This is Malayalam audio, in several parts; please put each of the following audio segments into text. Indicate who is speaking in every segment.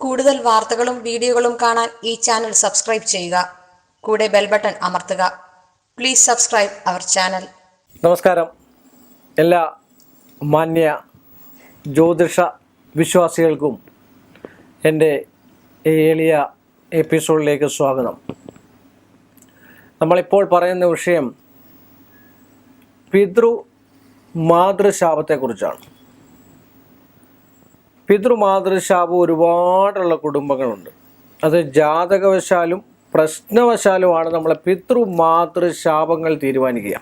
Speaker 1: കൂടുതൽ വാർത്തകളും വീഡിയോകളും കാണാൻ ഈ ചാനൽ സബ്സ്ക്രൈബ് ചെയ്യുക. കൂടെ ബെൽ ബട്ടൺ അമർത്തുക. Please subscribe our channel.
Speaker 2: നമസ്കാരം. എല്ലാ മാന്യ ജ്യോതിഷ വിശ്വാസികൾക്കും എൻ്റെ എളിയ എപ്പിസോഡിലേക്ക് സ്വാഗതം. നമ്മളിപ്പോൾ പറയുന്ന വിഷയം പിതൃ മാതൃശാപത്തെക്കുറിച്ചാണ്. പിതൃമാതൃശാപം ഒരുപാടുള്ള കുടുംബങ്ങളുണ്ട്. അത് ജാതകവശാലും പ്രശ്നവശാലുമാണ് നമ്മളെ പിതൃമാതൃശാപങ്ങൾ തീരുമാനിക്കുക.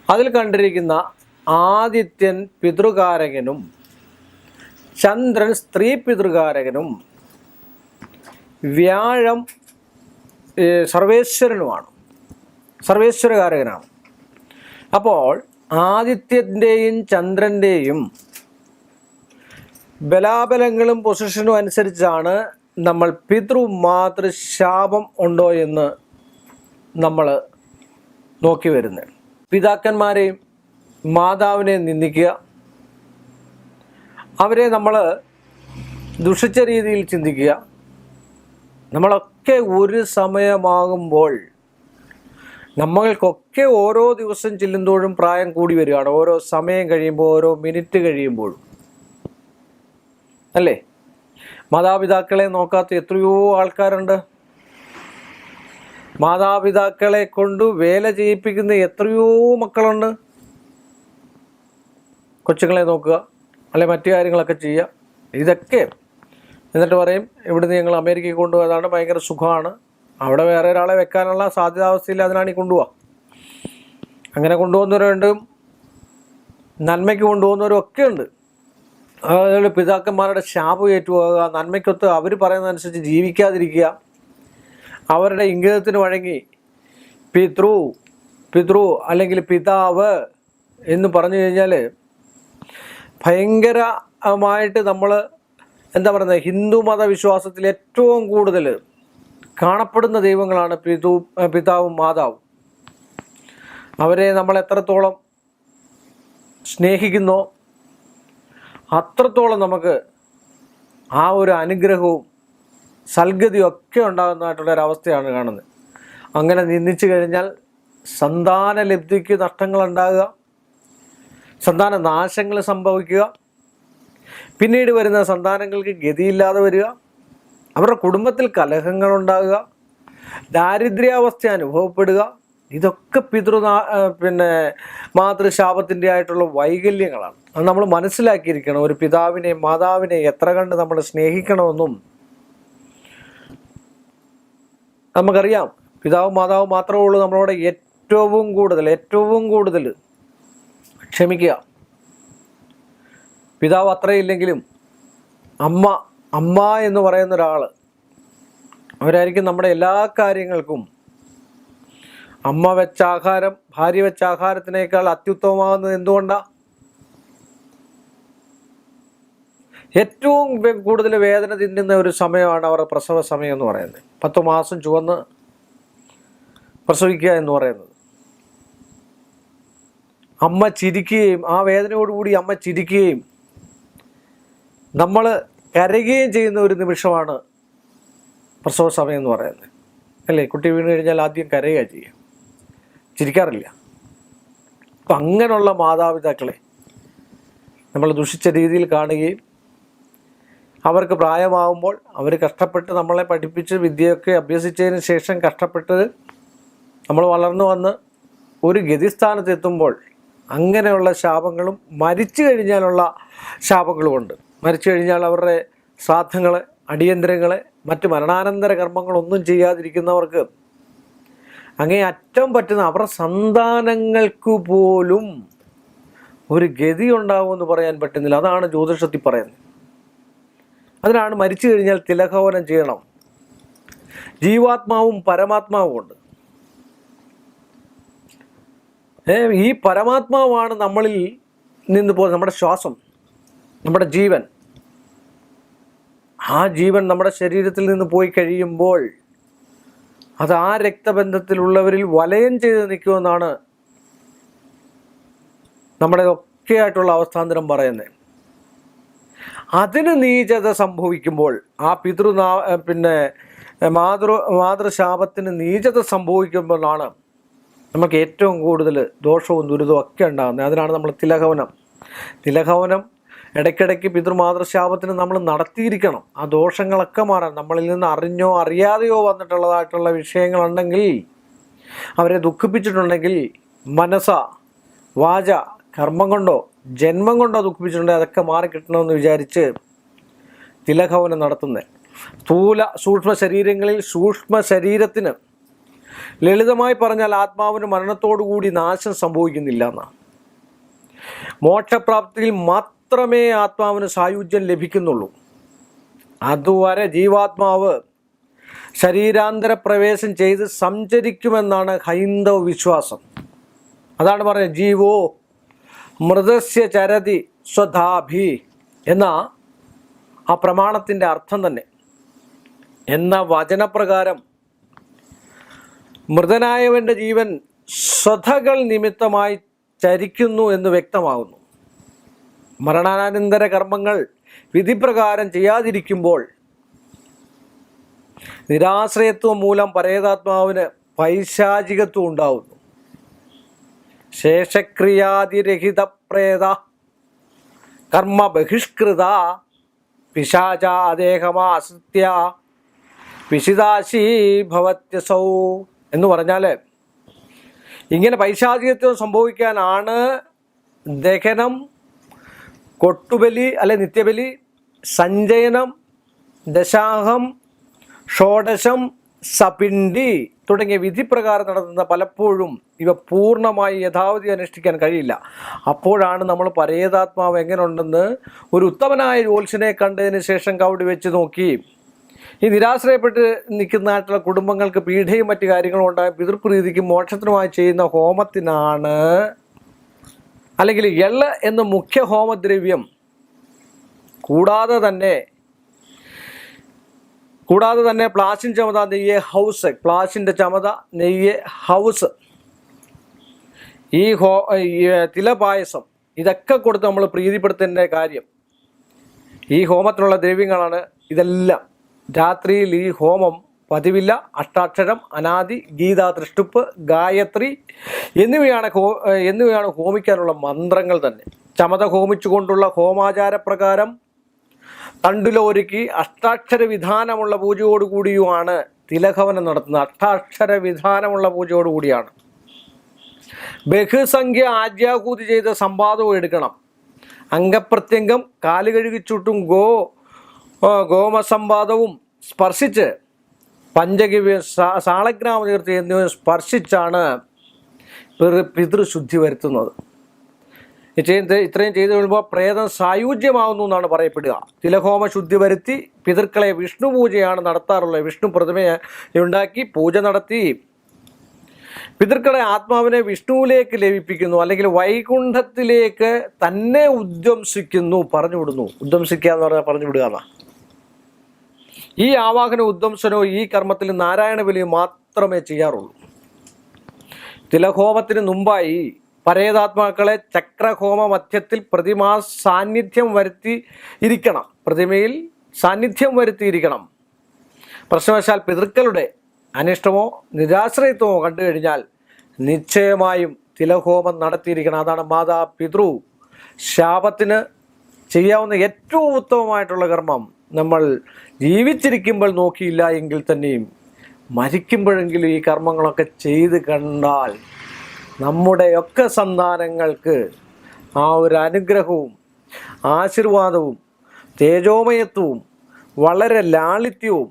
Speaker 2: അതിൽ കണ്ടിരിക്കുന്ന ആദിത്യൻ പിതൃകാരകനും ചന്ദ്രൻ സ്ത്രീ പിതൃകാരകനും വ്യാഴം സർവേശ്വരകാരകനാണ്. അപ്പോൾ ആദിത്യൻ്റെയും ചന്ദ്രൻ്റെയും ബലാബലങ്ങളും പൊസിഷനും അനുസരിച്ചാണ് നമ്മൾ പിതൃമാതൃശാപം ഉണ്ടോ എന്ന് നമ്മൾ നോക്കി വരുന്നത്. പിതാക്കന്മാരെയും മാതാവിനെയും നിന്ദിക്കുക, അവരെ നമ്മൾ ദുഷിച്ച രീതിയിൽ ചിന്തിക്കുക. നമ്മളൊക്കെ ഒരു സമയമാകുമ്പോൾ നമ്മൾക്കൊക്കെ ഓരോ ദിവസം ചെല്ലുന്തോറും പ്രായം കൂടി വരികയാണ്. ഓരോ സമയം കഴിയുമ്പോൾ, ഓരോ മിനിറ്റ് കഴിയുമ്പോഴും, അല്ലേ? മാതാപിതാക്കളെ നോക്കാത്ത എത്രയോ ആൾക്കാരുണ്ട്. മാതാപിതാക്കളെ കൊണ്ട് വേല ചെയ്യിപ്പിക്കുന്ന എത്രയോ മക്കളുണ്ട്. കൊച്ചുങ്ങളെ നോക്കുക, അല്ലെ മറ്റു കാര്യങ്ങളൊക്കെ ചെയ്യുക. ഇതൊക്കെ എന്നിട്ട് പറയും ഇവിടുന്ന് ഞങ്ങൾ അമേരിക്കയിൽ കൊണ്ടുപോയതാണ്, ഭയങ്കര സുഖമാണ്, അവിടെ വേറെ ഒരാളെ വെക്കാനുള്ള സാധ്യതാവസ്ഥയില്ല, അതിനാണ് ഈ കൊണ്ടുപോവുക. അങ്ങനെ കൊണ്ടുപോകുന്നവരുണ്ട്, നന്മയ്ക്ക് കൊണ്ടുപോകുന്നവരും ഒക്കെ ഉണ്ട്. അതുപോലെ പിതാക്കന്മാരുടെ ശാപം ഏറ്റുപോകുക, നന്മയ്ക്കൊത്ത് അവർ പറയുന്നതനുസരിച്ച് ജീവിക്കാതിരിക്കുക, അവരുടെ ഇംഗിതത്തിന് വഴങ്ങി പിതൃ അല്ലെങ്കിൽ പിതാവ് എന്ന് പറഞ്ഞു കഴിഞ്ഞാൽ ഭയങ്കരമായിട്ട് നമ്മൾ എന്താ പറയുന്നത്, ഹിന്ദു മതവിശ്വാസത്തിൽ ഏറ്റവും കൂടുതൽ കാണപ്പെടുന്ന ദൈവങ്ങളാണ് പിതാവും മാതാവും. അവരെ നമ്മൾ എത്രത്തോളം സ്നേഹിക്കുന്നോ അത്രത്തോളം നമുക്ക് ആ ഒരു അനുഗ്രഹവും സൽഗതിയും ഒക്കെ ഉണ്ടാകുന്നതായിട്ടുള്ളൊരവസ്ഥയാണ് കാണുന്നത്. അങ്ങനെ നിന്ദിച്ചു കഴിഞ്ഞാൽ സന്താന ലബ്ധിക്ക് നഷ്ടങ്ങളുണ്ടാകുക, സന്താന നാശങ്ങൾ സംഭവിക്കുക, പിന്നീട് വരുന്ന സന്താനങ്ങൾക്ക് ഗതിയില്ലാതെ വരിക, അവരുടെ കുടുംബത്തിൽ കലഹങ്ങളുണ്ടാകുക, ദാരിദ്ര്യാവസ്ഥ അനുഭവപ്പെടുക. ഇതൊക്കെ മാതൃശാപത്തിൻ്റെ ആയിട്ടുള്ള വൈകല്യങ്ങളാണ്. അത് നമ്മൾ മനസ്സിലാക്കിയിരിക്കണം. ഒരു പിതാവിനെ മാതാവിനെ എത്ര കണ്ട് നമ്മൾ സ്നേഹിക്കണമെന്നും നമുക്കറിയാം. പിതാവും മാതാവും മാത്രമേ ഉള്ളൂ നമ്മളോട് ഏറ്റവും കൂടുതൽ ക്ഷമിക്കുക. പിതാവ് അത്രയില്ലെങ്കിലും അമ്മ എന്ന് പറയുന്ന ഒരാൾ, അവരായിരിക്കും നമ്മുടെ എല്ലാ കാര്യങ്ങൾക്കും. അമ്മ വെച്ച ആഹാരം ഭാര്യ വെച്ച ആഹാരത്തിനേക്കാൾ അത്യുത്തമമാകുന്നത് എന്തുകൊണ്ടാണ്? ഏറ്റവും കൂടുതൽ വേദന തിന്നുന്ന ഒരു സമയമാണ് അവരുടെ പ്രസവ സമയം എന്ന് പറയുന്നത്. 10 മാസം ചുവന്ന് പ്രസവിക്കുക എന്ന് പറയുന്നത്. അമ്മ ചിരിക്കുകയും ആ വേദനയോടുകൂടി അമ്മ ചിരിക്കുകയും നമ്മൾ കരയുകയും ചെയ്യുന്ന ഒരു നിമിഷമാണ് പ്രസവ സമയം എന്ന് പറയുന്നത്, അല്ലേ? കുട്ടി വീണ് കഴിഞ്ഞാൽ ആദ്യം കരയുക ചെയ്യുക, ചിരിക്കാറില്ല. അപ്പം അങ്ങനെയുള്ള മാതാപിതാക്കളെ നമ്മൾ ദുഷിച്ച രീതിയിൽ കാണുകയും അവർക്ക് പ്രായമാകുമ്പോൾ അവർ കഷ്ടപ്പെട്ട് നമ്മളെ പഠിപ്പിച്ച് വിദ്യയൊക്കെ അഭ്യസിച്ചതിന് ശേഷം കഷ്ടപ്പെട്ട് നമ്മൾ വളർന്നു വന്ന് ഒരു ഗതിസ്ഥാനത്തെത്തുമ്പോൾ അങ്ങനെയുള്ള ശാപങ്ങളും മരിച്ചു കഴിഞ്ഞാലുള്ള ശാപങ്ങളുമുണ്ട്. മരിച്ചു കഴിഞ്ഞാൽ അവരുടെ ശ്രാദ്ധങ്ങൾ, അടിയന്തരങ്ങൾ, മറ്റ് മരണാനന്തര കർമ്മങ്ങളൊന്നും ചെയ്യാതിരിക്കുന്നവർക്ക് അങ്ങേ അറ്റം പറ്റുന്ന അവരുടെ സന്താനങ്ങൾക്ക് പോലും ഒരു ഗതി ഉണ്ടാകുമെന്ന് പറയാൻ പറ്റുന്നില്ല. അതാണ് ജ്യോതിഷത്തിൽ പറയുന്നത്. അതിനാണ് മരിച്ചു കഴിഞ്ഞാൽ തിലഹവനം ചെയ്യണം. ജീവാത്മാവും പരമാത്മാവും ഉണ്ട്. ഈ പരമാത്മാവാണ് നമ്മളിൽ നിന്ന് പോകുന്നത്, നമ്മുടെ ശ്വാസം, നമ്മുടെ ജീവൻ. ആ ജീവൻ നമ്മുടെ ശരീരത്തിൽ നിന്ന് പോയി കഴിയുമ്പോൾ അത് ആ രക്തബന്ധത്തിലുള്ളവരിൽ വലയം ചെയ്ത് നിൽക്കുമെന്നാണ് നമ്മുടെ ഒക്കെയായിട്ടുള്ള അവസ്ഥാന്തരം പറയുന്നത്. അതിന് നീചത സംഭവിക്കുമ്പോൾ, ആ മാതൃശാപത്തിന് നീചത സംഭവിക്കുമ്പോഴാണ് നമുക്ക് ഏറ്റവും കൂടുതൽ ദോഷവും ദുരിതവും ഒക്കെ ഉണ്ടാകുന്നത്. അതിനാണ് നമ്മൾ തിലഹവനം ഇടയ്ക്കിടയ്ക്ക് പിതൃമാതൃശാപത്തിന് നമ്മൾ നടത്തിയിരിക്കണം. ആ ദോഷങ്ങളൊക്കെ മാറാൻ, നമ്മളിൽ നിന്ന് അറിഞ്ഞോ അറിയാതെയോ വന്നിട്ടുള്ളതായിട്ടുള്ള വിഷയങ്ങളുണ്ടെങ്കിൽ, അവരെ ദുഃഖിപ്പിച്ചിട്ടുണ്ടെങ്കിൽ, മനസ്സ വാച കർമ്മം കൊണ്ടോ ജന്മം കൊണ്ടോ ദുഃഖിപ്പിച്ചിട്ടുണ്ടെങ്കിൽ അതൊക്കെ മാറിക്കിട്ടണമെന്ന് വിചാരിച്ച് തിലഹവനം നടത്തുന്നത്. സൂക്ഷ്മ ശരീരങ്ങളിൽ സൂക്ഷ്മ ശരീരത്തിന്, ലളിതമായി പറഞ്ഞാൽ ആത്മാവിന് മരണത്തോടുകൂടി നാശം സംഭവിക്കുന്നില്ല എന്നാണ്. മോക്ഷപ്രാപ്തിയിൽ മാത്രമേ ആത്മാവിന് സായുജ്യം ലഭിക്കുന്നുള്ളൂ. അതുവരെ ജീവാത്മാവ് ശരീരാന്തര പ്രവേശം ചെയ്ത് സഞ്ചരിക്കുമെന്നാണ് ഹൈന്ദവ വിശ്വാസം. അതാണ് പറയുന്നത്, ജീവോ മൃതസ്യ ചരതി സ്വധാഭി എന്ന ആ പ്രമാണത്തിൻ്റെ അർത്ഥം തന്നെ. എന്ന വചനപ്രകാരം മൃതനായവൻ്റെ ജീവൻ സ്വധകൾ നിമിത്തമായി ചരിക്കുന്നു എന്ന് വ്യക്തമാകുന്നു. മരണാനന്തര കർമ്മങ്ങൾ വിധിപ്രകാരം ചെയ്യാതിരിക്കുമ്പോൾ നിരാശ്രയത്വം മൂലം പരേതാത്മാവിന് പൈശാചികത്വം ഉണ്ടാവുന്നു. ശേഷക്രിയാതിരഹിത പ്രേത കർമ്മ ബഹിഷ്കൃത പിശാചാദേഹമാശ്രിത്യ പിശിതാശീ ഭവത്യസൗ എന്ന് പറഞ്ഞാൽ, ഇങ്ങനെ പൈശാചികത്വം സംഭവിക്കാനാണ് ദഹനം, കൊട്ടുബലി അല്ലെ നിത്യബലി, സഞ്ചയനം, ദശാഹം, ഷോഡശം, സപിണ്ഡി തുടങ്ങിയ വിധിപ്രകാരം നടത്തുന്ന പലപ്പോഴും ഇവ പൂർണ്ണമായി യഥാവധി അനുഷ്ഠിക്കാൻ കഴിയില്ല. അപ്പോഴാണ് നമ്മൾ പരേതാത്മാവ് എങ്ങനെ ഉണ്ടെന്ന് ഒരു ഉത്തമനായ ജ്യോത്സ്യനെ കണ്ടതിന് ശേഷം കൗടി വെച്ച് നോക്കി, ഈ നിരാശ്രയപ്പെട്ട് നിൽക്കുന്നതായിട്ടുള്ള കുടുംബങ്ങൾക്ക് പീഡയും മറ്റു കാര്യങ്ങളും ഉണ്ടായ പിതൃപ്രീതിക്കും മോക്ഷത്തിനുമായി ചെയ്യുന്ന ഹോമത്തിനാണ്, അല്ലെങ്കിൽ എള്ള് എന്ന മുഖ്യ ഹോമദ്രവ്യം കൂടാതെ തന്നെ പ്ലാച്ചിൻ ചമത, നെയ്യ്, ഹൗസ്, പ്ലാച്ചിൻ്റെ ചമത, നെയ്യ്, ഹൗസ്, ഈ തിലപായസം ഇതൊക്കെ കൊടുത്ത് നമ്മൾ പ്രീതിപ്പെടുത്തേണ്ട കാര്യം. ഈ ഹോമത്തിനുള്ള ദ്രവ്യങ്ങളാണ് ഇതെല്ലാം. രാത്രിയിൽ ഈ ഹോമം പതിവില്ല. അഷ്ടാക്ഷരം, അനാദി, ഗീതാ തൃഷ്ടുപ്പ്, ഗായത്രി എന്നിവയാണ് ഹോമിക്കാനുള്ള മന്ത്രങ്ങൾ തന്നെ. ചമത ഹോമിച്ചുകൊണ്ടുള്ള ഹോമാചാരപ്രകാരം തണ്ടുല ഒരുക്കി അഷ്ടാക്ഷര വിധാനമുള്ള പൂജയോടുകൂടിയുമാണ് തിലഹവനം നടത്തുന്നത്. അഷ്ടാക്ഷര വിധാനമുള്ള പൂജയോടുകൂടിയാണ്. ബഹുസംഖ്യ ആജ്യാഹൂതി ചെയ്ത സമ്പാദവും എടുക്കണം. അംഗപ്രത്യംഗം, കാല് കഴുകിച്ചുട്ടും ഗോമസമ്പാദവും സ്പർശിച്ച്, പഞ്ചഗവ്യ, സാളഗ്രാമതീർത്ഥം എന്നിവ സ്പർശിച്ചാണ് പിതൃശുദ്ധി വരുത്തുന്നത്. ഇത്രയും ചെയ്തു കഴിയുമ്പോൾ പ്രേതം സായുജ്യമാവുന്നു എന്നാണ് പറയപ്പെടുക. തിലഹോമ ശുദ്ധി വരുത്തി പിതൃക്കളെ വിഷ്ണു പൂജയാണ് നടത്താറുള്ളത്. വിഷ്ണു പ്രതിമയെ ഉണ്ടാക്കി പൂജ നടത്തി പിതൃക്കളെ ആത്മാവിനെ വിഷ്ണുവിലേക്ക് ലയിപ്പിക്കുന്നു, അല്ലെങ്കിൽ വൈകുണ്ഠത്തിലേക്ക് തന്നെ ഉദ്വംസിക്കുന്നു, പറഞ്ഞുവിടുന്നു. ഉദ്വംസിക്കുക എന്ന് പറഞ്ഞാൽ പറഞ്ഞു വിടുക എന്നാണ്. ഈ ആവാഹന ഉദ്വംസനവും ഈ കർമ്മത്തിൽ നാരായണ ബലിയും മാത്രമേ ചെയ്യാറുള്ളൂ. തിലഹോമത്തിന് മുമ്പായി പരേതാത്മാക്കളെ ചക്രഹോമ മധ്യത്തിൽ പ്രതിമയിൽ സാന്നിധ്യം വരുത്തിയിരിക്കണം. പ്രശ്നവശാൽ പിതൃക്കളുടെ അനിഷ്ടമോ നിരാശ്രയത്വമോ കണ്ടു കഴിഞ്ഞാൽ നിശ്ചയമായും തിലഹോമം നടത്തിയിരിക്കണം. അതാണ് മാതാപിതൃ ശാപത്തിന് ചെയ്യാവുന്ന ഏറ്റവും ഉത്തമമായിട്ടുള്ള കർമ്മം. നമ്മൾ ജീവിച്ചിരിക്കുമ്പോൾ നോക്കിയില്ല എങ്കിൽ തന്നെയും മരിക്കുമ്പോഴെങ്കിലും ഈ കർമ്മങ്ങളൊക്കെ ചെയ്ത് കണ്ടാൽ നമ്മുടെയൊക്കെ സന്താനങ്ങൾക്ക് ആ ഒരു അനുഗ്രഹവും ആശീർവാദവും തേജോമയത്വവും വളരെ ലാളിത്യവും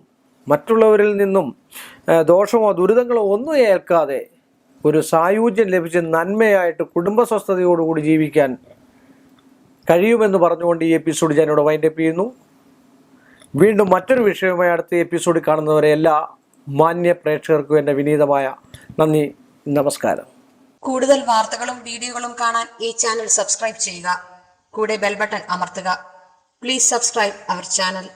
Speaker 2: മറ്റുള്ളവരിൽ നിന്നും ദോഷമോ ദുരിതങ്ങളോ ഒന്നും ഏൽക്കാതെ ഒരു സായുജ്യം ലഭിച്ച് നന്മയായിട്ട് കുടുംബസ്വസ്ഥതയോടുകൂടി ജീവിക്കാൻ കഴിയുമെന്ന് പറഞ്ഞുകൊണ്ട് ഈ എപ്പിസോഡ് ഞാനിവിടെ വൈൻഡപ്പ് ചെയ്യുന്നു. വീണ്ടും മറ്റൊരു വിഷയവുമായി അടുത്ത എപ്പിസോഡിൽ കാണുന്നവരെ എല്ലാ മാന്യ പ്രേക്ഷകർക്കും എൻ്റെ വിനീതമായ നന്ദി, നമസ്കാരം.
Speaker 1: കൂടുതൽ വാർത്തകളും വീഡിയോകളും കാണാൻ ഈ ചാനൽ സബ്സ്ക്രൈബ് ചെയ്യുക. കൂടെ ബെൽ ബട്ടൺ അമർത്തുക. Please subscribe our channel.